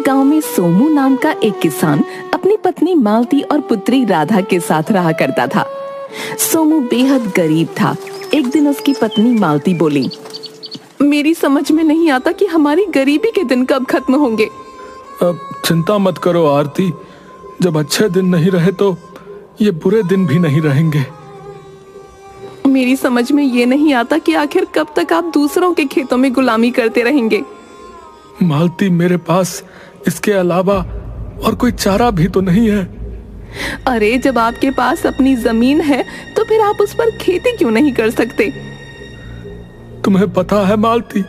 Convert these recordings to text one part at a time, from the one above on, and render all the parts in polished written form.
गांव में सोमू नाम का एक किसान अपनी पत्नी मालती और पुत्री राधा के साथ रहा करता था। सोमू बेहद गरीब था। एक दिन उसकी पत्नी मालती बोली, मेरी समझ में नहीं आता कि हमारी गरीबी के दिन कब खत्म होंगे। अब चिंता मत करो आरती, जब अच्छे दिन नहीं रहे तो ये बुरे दिन भी नहीं रहेंगे। मेरी समझ में ये नहीं आता कि आखिर कब तक आप दूसरों के खेतों में गुलामी करते रहेंगे। मालती, मेरे पास इसके अलावा और कोई चारा भी तो नहीं है। अरे जब आपके पास अपनी जमीन है तो फिर आप उस पर खेती क्यों नहीं कर सकते? तुम्हें पता है मालती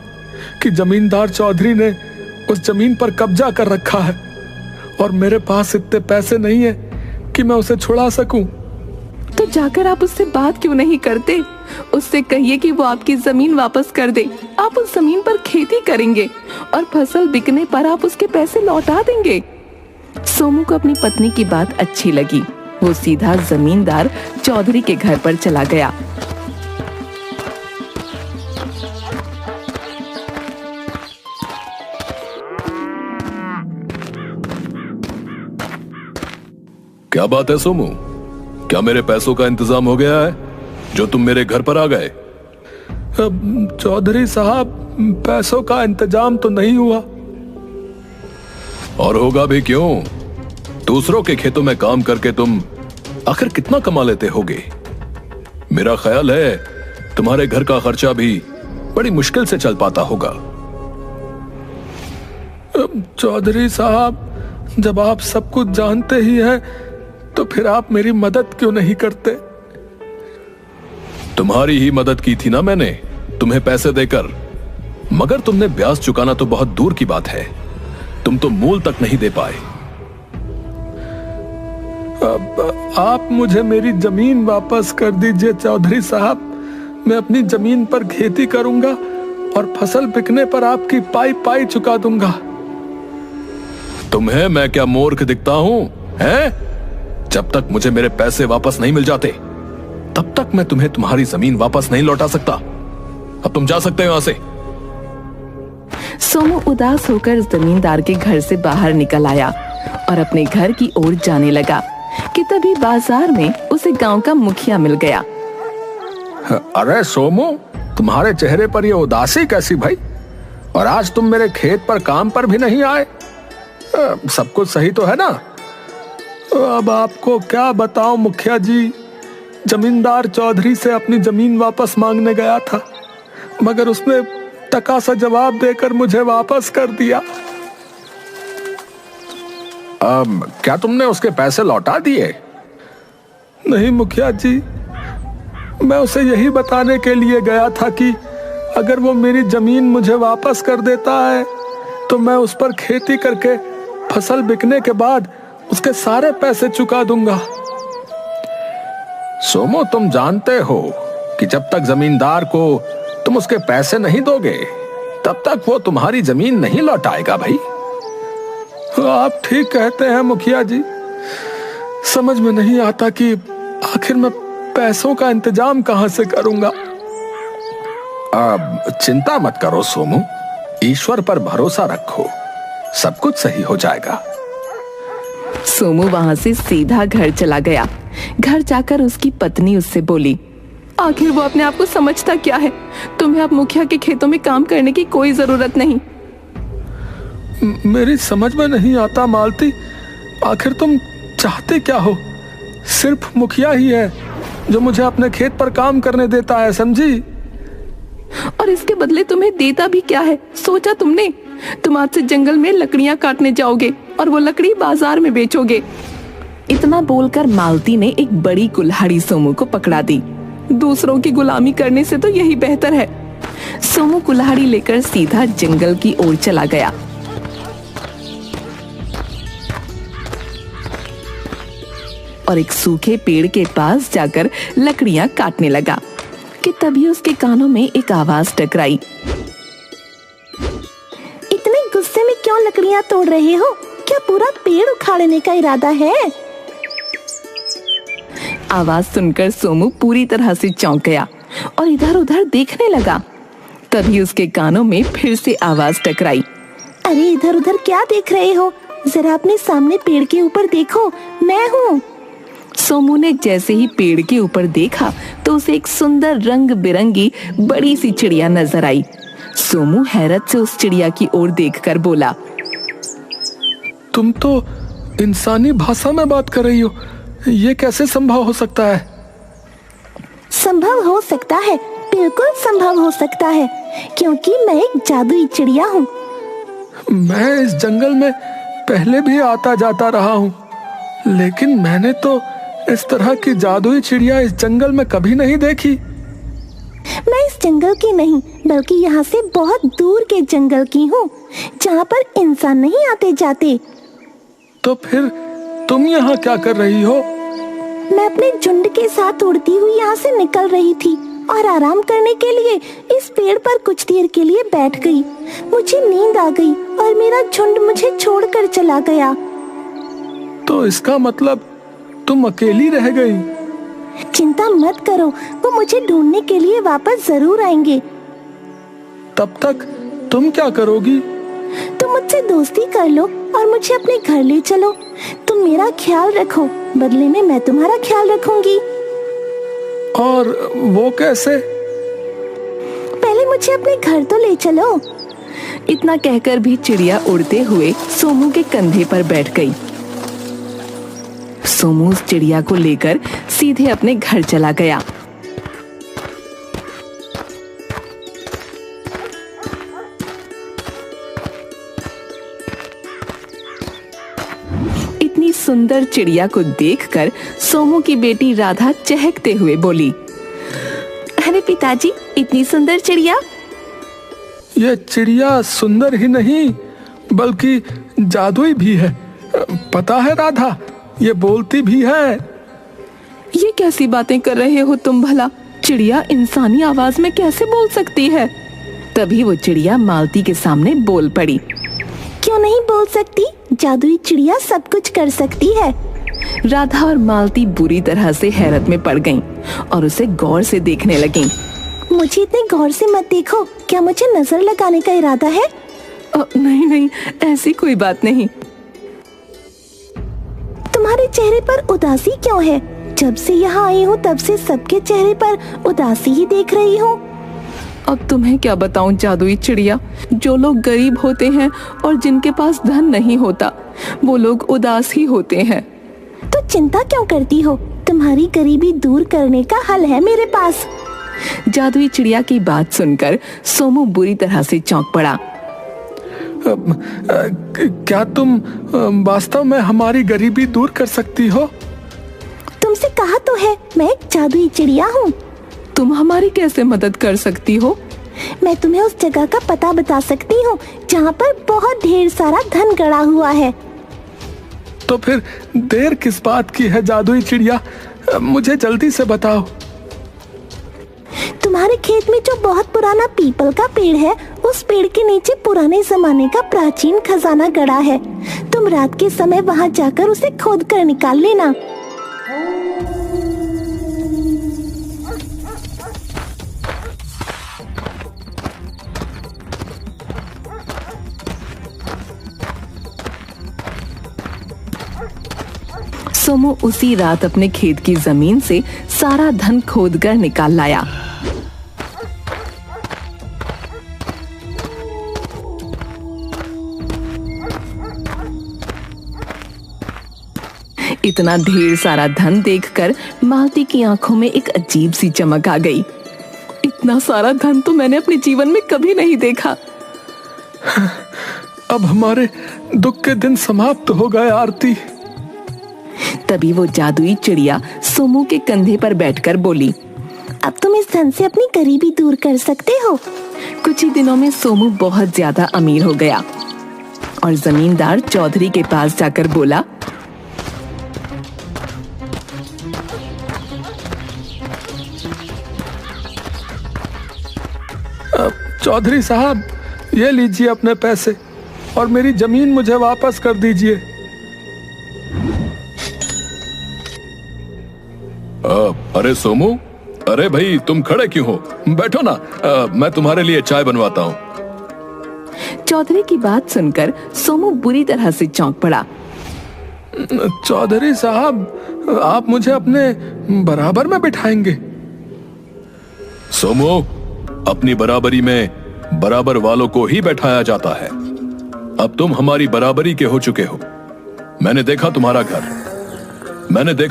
कि जमींदार चौधरी ने उस जमीन पर कब्जा कर रखा है और मेरे पास इतने पैसे नहीं है कि मैं उसे छुड़ा सकूं। तो जाकर आप उससे बात क्यों नहीं करते? उससे कहिए कि वो आपकी जमीन वापस कर दे। आप उस जमीन पर खेती करेंगे और फसल बिकने पर आप उसके पैसे लौटा देंगे। सोमू को अपनी पत्नी की बात अच्छी लगी। वो सीधा जमींदार चौधरी के घर पर चला गया। क्या बात है सोमू, क्या मेरे पैसों का इंतजाम हो गया है जो तुम मेरे घर पर आ गए? चौधरी साहब, पैसों का इंतजाम तो नहीं हुआ। और होगा भी क्यों? दूसरों के खेतों में काम करके तुम आखिर कितना कमा लेते होगे? मेरा ख्याल है तुम्हारे घर का खर्चा भी बड़ी मुश्किल से चल पाता होगा। चौधरी साहब, जब आप सब कुछ जानते ही हैं तो फिर आप मेरी मदद क्यों नहीं करते? तुम्हारी ही मदद की थी ना मैंने, तुम्हें पैसे देकर, मगर तुमने ब्याज चुकाना तो बहुत दूर की बात है, तुम तो मूल तक नहीं दे पाए। अब आप मुझे मेरी जमीन वापस कर दीजिए चौधरी साहब। मैं अपनी जमीन पर खेती करूंगा और फसल बिकने पर आपकी पाई पाई चुका दूंगा। तुम्हें मैं क्या मूर्ख दिखता हूं, हैं? जब तक मुझे मेरे पैसे वापस नहीं मिल जाते तब तक मैं तुम्हें तुम्हारी जमीन वापस नहीं लौटा सकता। अब तुम जा सकते हो यहां से। सोमू उदास होकर जमींदार के घर से बाहर निकल आया और अपने घर की ओर जाने लगा कि तभी बाजार में उसे गांव का मुखिया मिल गया। अरे सोमू, तुम्हारे चेहरे पर ये उदासी कैसी भाई? और आज तुम मेरे खेत पर काम पर भी नहीं आए। सब कुछ सही तो है ना? अब आपको क्या बताऊं मुखिया जी, जमींदार चौधरी से अपनी जमीन वापस मांगने गया था, मगर उसने टका सा जवाब देकर मुझे वापस कर दिया। क्या तुमने उसके पैसे लौटा दिए? नहीं मुखिया जी, मैं उसे यही बताने के लिए गया था कि अगर वो मेरी जमीन मुझे वापस कर देता है तो मैं उस पर खेती करके फसल बिकने के बाद उसके सारे पैसे चुका दूंगा। सोमो, तुम जानते हो कि जब तक जमींदार को तुम उसके पैसे नहीं दोगे तब तक वो तुम्हारी जमीन नहीं लौटाएगा भाई। आप ठीक कहते हैं मुखिया जी। समझ में नहीं आता कि आखिर मैं पैसों का इंतजाम कहां से करूंगा। अब चिंता मत करो सोमू, ईश्वर पर भरोसा रखो, सब कुछ सही हो जाएगा। सोमू वहां से सीधा घर चला गया। घर जाकर उसकी पत्नी उससे बोली, आखिर वो अपने आप को समझता क्या है? तुम्हें अब मुखिया के खेतों में काम करने की कोई जरूरत नहीं। मेरी समझ में नहीं आता मालती, आखिर तुम चाहते क्या हो? सिर्फ मुखिया ही है जो मुझे अपने खेत पर काम करने देता है, समझी? और इसके बदले तुम्हें देता भी क्या है, सोचा तुमने? तुम आज से जंगल में लकड़ियां काटने जाओगे और वो लकड़ी बाजार में बेचोगे। इतना बोलकर मालती ने एक बड़ी कुल्हाड़ी सोमू को पकड़ा दी। दूसरों की गुलामी करने से तो यही बेहतर है। सोमू कुल्हाड़ी लेकर सीधा जंगल की ओर चला गया। और एक सूखे पेड़ के पास जाकर लकड़ियां काटने लगा कि तभी उसके कानों में एक आवाज टकराई। इतने गुस्से में क्यों लकड़ियां तोड़ रहे हो? क्या पूरा पेड़ उखाड़ने का इरादा है? आवाज सुनकर सोमू पूरी तरह से चौंक गया और इधर उधर देखने लगा। तभी उसके कानों में फिर से आवाज टकराई। अरे इधर उधर क्या देख रहे हो? जरा अपने सामने पेड़ के ऊपर देखो, मैं हूँ। सोमू ने जैसे ही पेड़ के ऊपर देखा तो उसे एक सुंदर रंग बिरंगी बड़ी सी चिड़िया नजर आई। सोमू हैरत से उस चिड़िया की ओर देखकर बोला, तुम तो इंसानी भाषा में बात कर रही हो, ये कैसे संभव हो सकता है? संभव हो सकता है, बिल्कुल संभव हो सकता है, क्योंकि मैं एक जादुई चिड़िया हूँ। मैं इस जंगल में पहले भी आता जाता रहा हूँ, लेकिन मैंने तो इस तरह की जादुई चिड़िया इस जंगल में कभी नहीं देखी। मैं इस जंगल की नहीं, बल्कि यहाँ से बहुत दूर के जंगल की हूँ, जहाँ पर इंसान नहीं आते जाते। तो फिर तुम यहाँ क्या कर रही हो? मैं अपने झुंड के साथ उड़ती हुई यहाँ से निकल रही थी और आराम करने के लिए इस पेड़ पर कुछ देर के लिए बैठ गई। मुझे नींद आ गई और मेरा झुंड मुझे छोड़कर चला गया। तो इसका मतलब तुम अकेली रह गई? चिंता मत करो, वो मुझे ढूंढने के लिए वापस जरूर आएंगे। तब तक तुम क्या करोगी? तुम मुझसे दोस्ती कर लो और मुझे अपने घर ले चलो। तुम मेरा ख्याल रखो, बदले में मैं तुम्हारा ख्याल रखूंगी। और वो कैसे? पहले मुझे अपने घर तो ले चलो। इतना कहकर भी चिड़िया उड़ते हुए सोमू के कंधे पर बैठ गई। सोमू उस चिड़िया को लेकर सीधे अपने घर चला गया। इतनी सुंदर चिड़िया को देखकर सोमू की बेटी राधा चहकते हुए बोली, अरे पिताजी, इतनी सुंदर चिड़िया। ये चिड़िया सुंदर ही नहीं बल्कि जादुई भी है। पता है राधा, ये बोलती भी है। ये कैसी बातें कर रहे हो तुम भला? चिड़िया इंसानी आवाज में कैसे बोल सकती है? तभी वो चिड़िया मालती के सामने बोल पड़ी। क्यों नहीं बोल सकती? जादुई चिड़िया सब कुछ कर सकती है। राधा और मालती बुरी तरह से हैरत में पड़ गईं और उसे गौर से देखने लगीं। मुझे इतने गौर से मत देखो, क्या मुझे नजर लगाने का इरादा है? नहीं नहीं, ऐसी कोई बात नहीं। तुम्हारे चेहरे पर उदासी क्यों है? जब से यहाँ आई हूँ तब से सबके चेहरे पर उदासी ही देख रही हूँ। अब तुम्हें क्या बताऊं जादुई चिड़िया, जो लोग गरीब होते हैं और जिनके पास धन नहीं होता, वो लोग उदास ही होते हैं। तो चिंता क्यों करती हो? तुम्हारी गरीबी दूर करने का हल है मेरे पास। जादुई चिड़िया की बात सुनकर सोमू बुरी तरह से चौंक पड़ा। क्या तुम वास्तव में हमारी गरीबी दूर कर सकती हो? तुमसे कहा तो है, मैं एक जादुई चिड़िया हूँ। तुम हमारी कैसे मदद कर सकती हो? मैं तुम्हें उस जगह का पता बता सकती हूँ जहाँ पर बहुत ढेर सारा धन गड़ा हुआ है। तो फिर देर किस बात की है जादुई चिड़िया, मुझे जल्दी से बताओ। तुम्हारे खेत में जो बहुत पुराना पीपल का पेड़ है, उस पेड़ के नीचे पुराने जमाने का प्राचीन खजाना गड़ा है। तुम रात के समय वहां जाकर उसे खोद कर निकाल लेना। सोमू उसी रात अपने खेत की जमीन से सारा धन खोदकर निकाल लाया। इतना ढेर सारा धन देखकर मालती की आंखों में एक अजीब सी चमक आ गई। इतना सारा धन तो मैंने अपने जीवन में कभी नहीं देखा। अब हमारे दुख के दिन समाप्त हो गए आरती। तभी वो जादुई चिड़िया सोमू के कंधे पर बैठकर बोली, अब तुम इस धन से अपनी गरीबी दूर कर सकते हो। कुछ ही दिनों में सोमू बहुत ज्यादा अमीर हो गया और जमींदार चौधरी के पास जाकर बोला, चौधरी साहब, ये लीजिए अपने पैसे और मेरी जमीन मुझे वापस कर दीजिए। अरे सोमू, अरे भाई तुम खड़े क्यों हो? बैठो ना, मैं तुम्हारे लिए चाय बनवाता हूँ। चौधरी की बात सुनकर सोमू बुरी तरह से चौंक पड़ा। चौधरी साहब, आप मुझे अपने बराबर में बिठाएंगे? सोमू, अपनी बराबरी में बराबर वालों को ही बैठाया जाता है। अब तुम हमारी बराबरी के हो चुके हो। मैंने देखा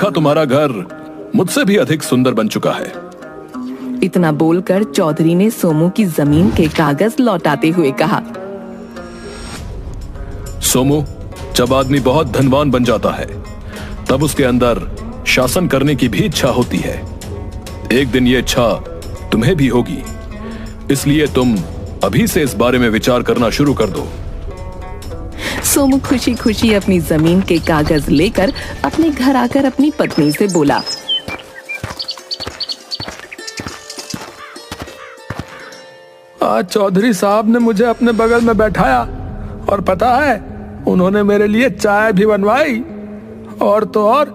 तुम्हारा घर मुझसे भी अधिक सुंदर बन चुका है। इतना बोलकर चौधरी ने सोमू की जमीन के कागज लौटाते हुए कहा। सोमू, जब आदमी बहुत धनवान बन जाता है तब उसके अंदर शासन करने की भी इच्छा होती है। एक दिन ये इच्छा तुम्हें भी होगी, इसलिए तुम अभी से इस बारे में विचार करना शुरू कर दो। सोमू खुशी खुशी अपनी जमीन के कागज लेकर अपने घर आकर अपनी पत्नी से बोला। आज चौधरी साहब ने मुझे अपने बगल में बैठाया और पता है, उन्होंने मेरे लिए चाय भी बनवाई। और तो और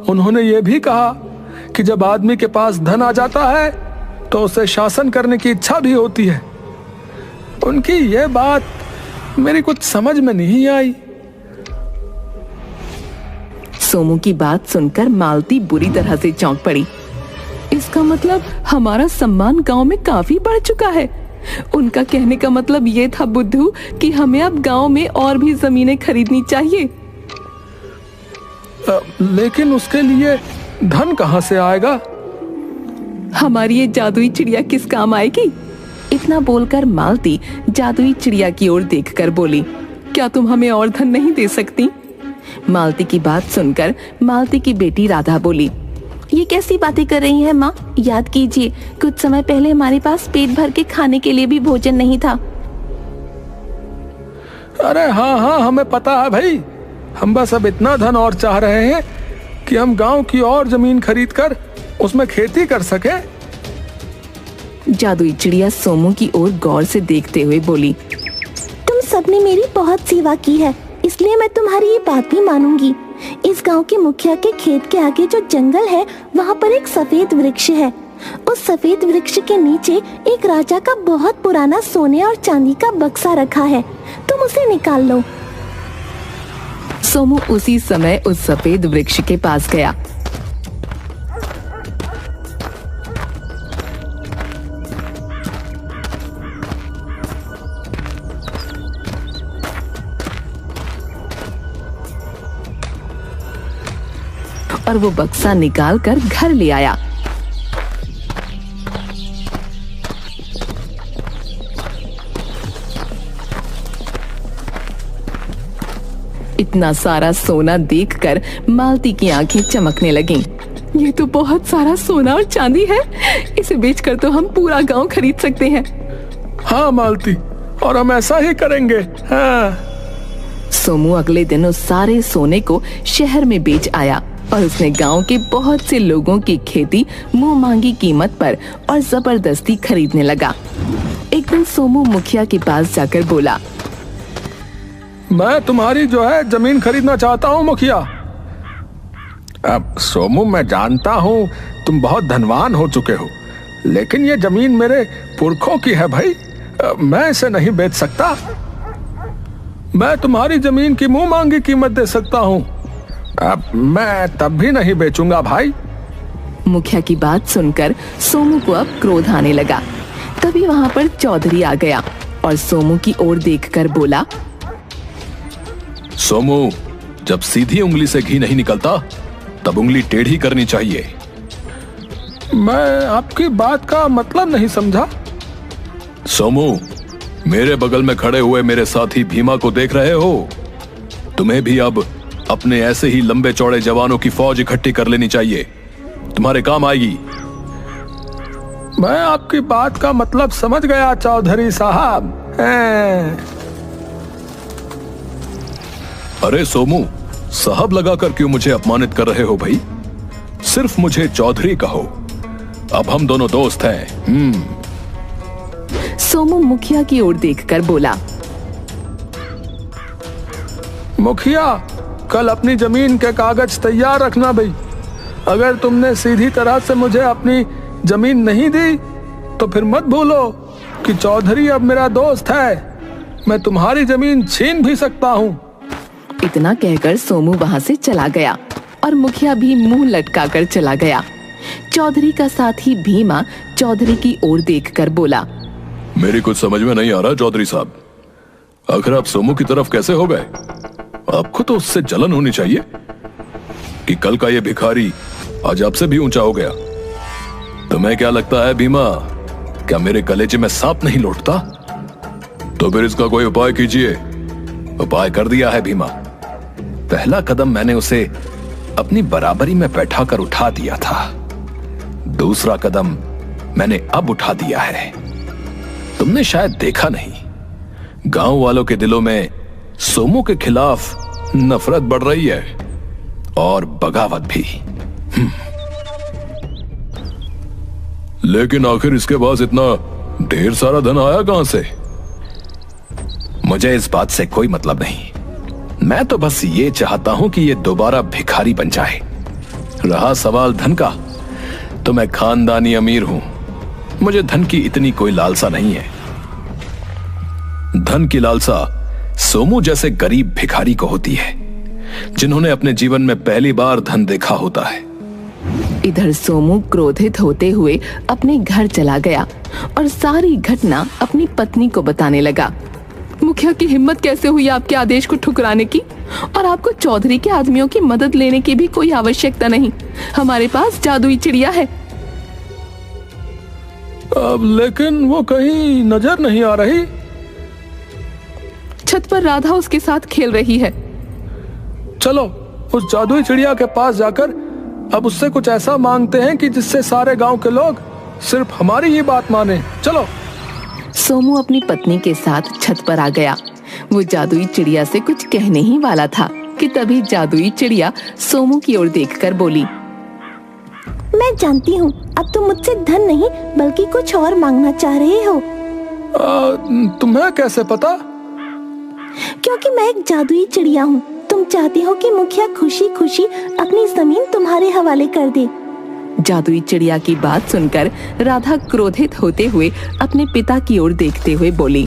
उन्होंने ये भी कहा कि जब आदमी के पास धन आ जाता है तो उसे शासन करने की इच्छा भी होती है। उनकी ये बात मेरी कुछ समझ में नहीं आई। सोमू की बात सुनकर मालती बुरी तरह से चौंक पड़ी। इसका मतलब हमारा सम्मान गांव में काफी बढ़ चुका है। उनका कहने का मतलब ये था बुद्धू कि हमें अब गांव में और भी जमीनें खरीदनी चाहिए। लेकिन उसके लिए धन कहाँ से आएगा? हमारी ये जादुई चिड़िया किस काम आएगी? इतना बोलकर मालती जादुई चिड़िया की ओर देखकर बोली, क्या तुम हमें और धन नहीं दे सकती? मालती की बात सुनकर मालती की बेटी राधा बोली, ये कैसी बातें कर रही हैं माँ? याद कीजिए, कुछ समय पहले हमारे पास पेट भर के खाने के लिए भी भोजन नहीं था। अरे हाँ, हमें पता है भाई। हम बस अब इतना धन और चाह रहे हैं कि हम गांव की और जमीन खरीद कर उसमें खेती कर सके। जादुई चिड़िया सोमू की ओर गौर से देखते हुए बोली, तुम सबने मेरी बहुत सेवा की है, इसलिए मैं तुम्हारी ये बात भी मानूंगी। इस गांव के मुखिया के खेत के आगे जो जंगल है, वहाँ पर एक सफेद वृक्ष है। उस सफेद वृक्ष के नीचे एक राजा का बहुत पुराना सोने और चांदी का बक्सा रखा है, तुम उसे निकाल लो। सोमू उसी समय उस सफेद वृक्ष के पास गया। और वो बक्सा निकाल कर घर ले आया। इतना सारा सोना देखकर मालती की आंखें चमकने लगीं। ये तो बहुत सारा सोना और चांदी है, इसे बेचकर तो हम पूरा गांव खरीद सकते हैं। हाँ मालती, और हम ऐसा ही करेंगे। हाँ। सोमू अगले दिन उस सारे सोने को शहर में बेच आया और उसने गांव के बहुत से लोगों की खेती मुंह मांगी कीमत पर और जबरदस्ती खरीदने लगा। एक दिन सोमू मुखिया के पास जाकर बोला, मैं तुम्हारी जो है जमीन खरीदना चाहता हूँ मुखिया। अब सोमू, मैं जानता हूँ तुम बहुत धनवान हो चुके हो, लेकिन ये जमीन मेरे पुरखों की है भाई, मैं इसे नहीं बेच सकता। मैं तुम्हारी जमीन की मुंह मांगी कीमत दे सकता हूँ। अब मैं तब भी नहीं बेचूंगा भाई। मुखिया की बात सुनकर सोमू को अब क्रोध आने लगा। तभी वहाँ पर चौधरी आ गया और सोमू की ओर देखकर बोला, सोमू, जब सीधी उंगली से घी नहीं निकलता तब उंगली टेढ़ी करनी चाहिए। मैं आपकी बात का मतलब नहीं समझा। सोमू, मेरे बगल में खड़े हुए मेरे साथी भीमा को देख रहे हो? तुम्हें भी अब अपने ऐसे ही लंबे चौड़े जवानों की फौज इकट्ठी कर लेनी चाहिए, तुम्हारे काम आएगी। मैं आपकी बात का मतलब समझ गया चौधरी साहब। अरे सोमू, साहब लगाकर क्यों मुझे अपमानित कर रहे हो भाई? सिर्फ मुझे चौधरी कहो, अब हम दोनों दोस्त हैं। सोमू मुखिया की ओर देखकर बोला, मुखिया, कल अपनी जमीन के कागज तैयार रखना भाई। अगर तुमने सीधी तरह से मुझे अपनी जमीन नहीं दी तो फिर मत भूलो कि चौधरी अब मेरा दोस्त है। मैं तुम्हारी जमीन छीन भी सकता हूँ। इतना कहकर सोमू वहां से चला गया और मुखिया भी मुंह लटकाकर चला गया। चौधरी का साथी भीमा चौधरी की ओर देखकर बोला, मेरी कुछ समझ में नहीं आ रहा चौधरी साहब, आखिर आप सोमू की तरफ कैसे हो गए? आपको तो उससे जलन होनी चाहिए कि कल का ये भिखारी आज आपसे भी ऊंचा हो गया। तुम्हें क्या लगता है भीमा, क्या मेरे कलेजे में सांप नहीं लौटता? तो फिर इसका कोई उपाय कीजिए। उपाय कर दिया है भीमा। पहला कदम मैंने उसे अपनी बराबरी में बैठाकर उठा दिया था, दूसरा कदम मैंने अब उठा दिया है। तुमने शायद देखा नहीं, गांव वालों के दिलों में सोमू के खिलाफ नफरत बढ़ रही है और बगावत भी। लेकिन आखिर इसके पास इतना ढेर सारा धन आया कहां से? मुझे इस बात से कोई मतलब नहीं, मैं तो बस ये चाहता हूं कि ये दोबारा भिखारी बन जाए। रहा सवाल धन का, तो मैं खानदानी अमीर हूं, मुझे धन की इतनी कोई लालसा नहीं है। धन की लालसा सोमू जैसे गरीब भिखारी को होती है, जिन्होंने अपने जीवन में पहली बार धन देखा होता है। इधर सोमू क्रोधित होते हुए अपने घर चला गया और सारी घटना अपनी पत्नी को बताने लगा। मुखिया की हिम्मत कैसे हुई आपके आदेश को ठुकराने की? और आपको चौधरी के आदमियों की मदद लेने की भी कोई आवश्यकता नहीं, हमारे पास जादुई चिड़िया है। अब लेकिन वो कहीं नजर नहीं आ रही। छत पर राधा उसके साथ खेल रही है। चलो उस जादुई चिड़िया के पास जाकर अब उससे कुछ ऐसा मांगते हैं कि जिससे सारे गांव के लोग सिर्फ हमारी ही बात माने। चलो। सोमू अपनी पत्नी के साथ छत पर आ गया। वो जादुई चिड़िया से कुछ कहने ही वाला था कि तभी जादुई चिड़िया सोमू की ओर देखकर बोली, मैं जानती हूँ अब तुम मुझसे धन नहीं बल्कि कुछ और मांगना चाह रहे हो। तुम्हें कैसे पता? क्योंकि मैं एक जादुई चिड़िया हूँ। तुम चाहती हो कि मुखिया खुशी खुशी अपनी जमीन तुम्हारे हवाले कर दे। जादुई चिड़िया की बात सुनकर राधा क्रोधित होते हुए अपने पिता की ओर देखते हुए बोली,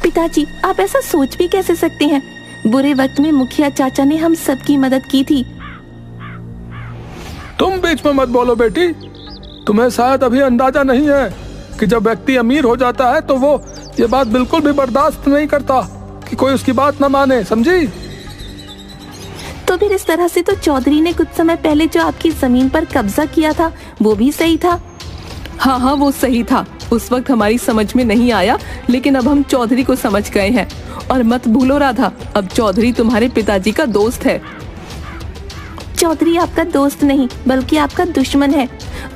पिताजी आप ऐसा सोच भी कैसे सकते हैं? बुरे वक्त में मुखिया चाचा ने हम सबकी मदद की थी। तुम बीच में मत बोलो बेटी, तुम्हें शायद अभी अंदाजा नहीं है कि जब व्यक्ति अमीर हो जाता है तो वो ये बात बिल्कुल भी बर्दाश्त नहीं करता कि कोई उसकी बात न माने, समझी? तो फिर इस तरह से तो चौधरी ने कुछ समय पहले जो आपकी जमीन पर कब्जा किया था वो भी सही था। हाँ वो सही था, उस वक्त हमारी समझ में नहीं आया, लेकिन अब हम चौधरी को समझ गए हैं। और मत भूलो राधा, अब चौधरी तुम्हारे पिताजी का दोस्त है। चौधरी आपका दोस्त नहीं बल्कि आपका दुश्मन है।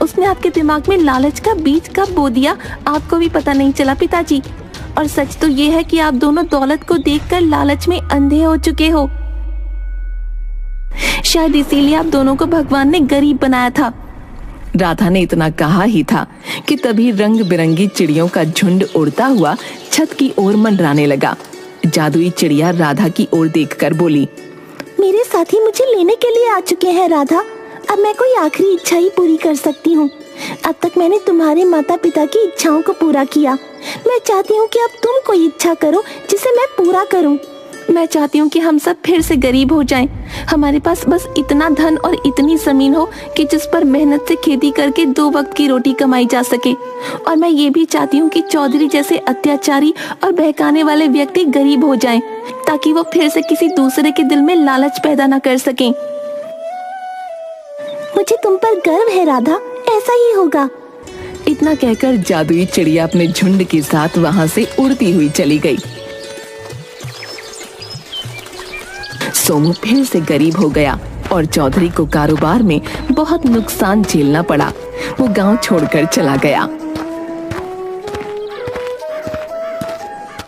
उसने आपके दिमाग में लालच का बीज कब बो दिया आपको भी पता नहीं चला पिताजी। और सच तो ये है कि आप दोनों दौलत को देखकर लालच में अंधे हो चुके हो। शायद इसीलिए आप दोनों को भगवान ने गरीब बनाया था। राधा ने इतना कहा ही था कि तभी रंग बिरंगी चिड़ियों का झुंड उड़ता हुआ छत की ओर मंडराने लगा। जादुई चिड़िया राधा की ओर देखकर बोली, मेरे साथी मुझे लेने के लिए आ चुके हैं राधा। अब मैं कोई आखिरी इच्छा ही पूरी कर सकती हूँ। अब तक मैंने तुम्हारे माता पिता की इच्छाओं को पूरा किया। मैं चाहती हूँ कि अब तुम कोई इच्छा करो जिसे मैं पूरा करूँ। मैं चाहती हूँ कि हम सब फिर से गरीब हो जाएं। हमारे पास बस इतना धन और इतनी जमीन हो कि जिस पर मेहनत से खेती करके 2 वक्त की रोटी कमाई जा सके। और मैं ये भी चाहती हूँ कि चौधरी जैसे अत्याचारी और बहकाने वाले व्यक्ति गरीब हो जाएं, ताकि वो फिर से किसी दूसरे के दिल में लालच पैदा न कर सकें। मुझे तुम पर गर्व है राधा, ऐसा ही होगा। इतना कहकर जादुई चिड़िया अपने झुंड के साथ वहां से उड़ती हुई चली गई। सोमू फिर से गरीब हो गया और चौधरी को कारोबार में बहुत नुकसान झेलना पड़ा। वो गांव छोड़कर चला गया।